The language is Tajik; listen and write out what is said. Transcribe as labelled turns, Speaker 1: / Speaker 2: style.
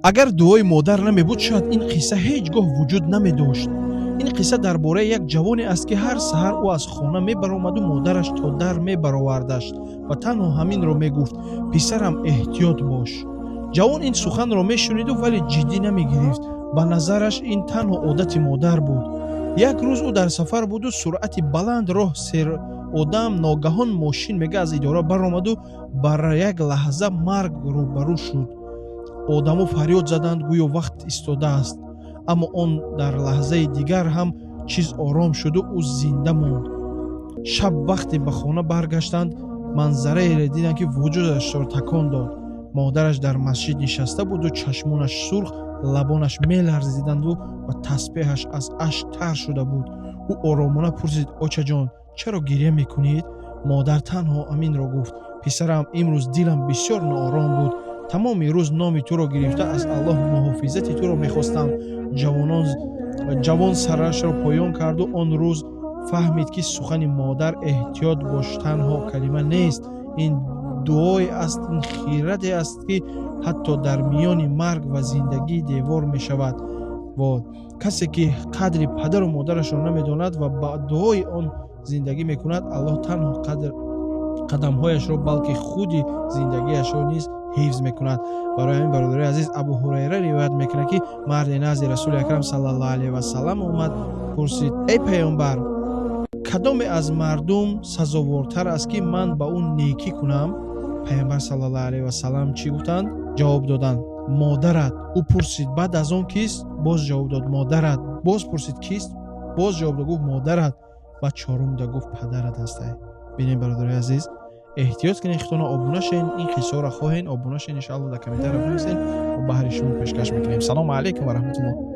Speaker 1: агар дуои модар намебуд, шояд ин қисса ҳеҷ гоҳ вуҷуд намедошт. ин қисса дар бораи як ҷавоне аст, ки ҳар саҳар ӯ аз хона мебаромаду модараш то дар мебаровардаш ва танҳо ҳаминро мегуфт: писарам, эҳтиёт бош. ҷавон ин суханро мешуниду, вале ҷиддӣ намегирифт. ба назараш ин танҳо одати модар буд. як рӯз ӯ дар сафар буду суръати баланд роҳ сер одам ногаҳон мошин мега аз идора баромаду бар як лаҳза марг рӯбарӯ шуд. одамо фарёд заданд, гӯё вақт истодааст. аммо он дар лаҳзаи дигар ҳам чиз ором шуду ӯ зинда монд. шаб вақте ба хона баргаштанд, манзараеро диданд, ки вуҷудашро такон дод. модараш дар масҷид нишаста буду чашмонаш сурх, лабонаш меларзиданду ва тасбеҳаш аз ашк тар шуда буд. ӯ оромона пурсид: очаҷон, чаро гирья мекунед? модар танҳо аминро гуфт: писарам, имрӯз дилам бисёр ноором буд. тамоми рӯз номи туро гирифта аз Аллоҳ муҳофизати туро мехостам. ҷавон сарашро поён карду он рӯз фаҳмид, ки сухани модар эҳтиёт бош танҳо калима нест. ин дуое аст, ин хирате аст, ки ҳатто дар миёни марг ва зиндагӣ девор мешавад. вод касе ки қадри падару модарашро намедонад ва ба дуои он зиндагӣ мекунад, Аллоҳ танҳо қадамҳояшро, балки худи зиндагиашро низ ҳифз мекунад. барои ҳамин бародари азиз, Абу Ҳурайра ривоят мекунад, ки марде назди Расули акрам саллаллоҳу алайҳи ва саллам омад, пурсид: эй пайғамбар, кадоме аз мардум сазовортар аст, ки ман ба ӯ некӣ кунам? пайғамбар саллаллоҳу алайҳи ва саллам чӣ гуфтанд? ҷавоб доданд: модарат. ӯ пурсид: баъд аз он кист? боз ҷавоб дод: модарат. боз пурсид: кист? боз ҷавоб дод: гуфт модарат. ба чорумда гуфт: падарат ҳастай. бинем бародари азиз, эҳтиёт кунед, хитона обуна шен, ин қиссаҳоро хоҳен обуна шен, иншааллоҳ дар комментария бинависен ва баҳри шумо пешкаш мекунем. салому алайкум ва раҳматуллоҳ.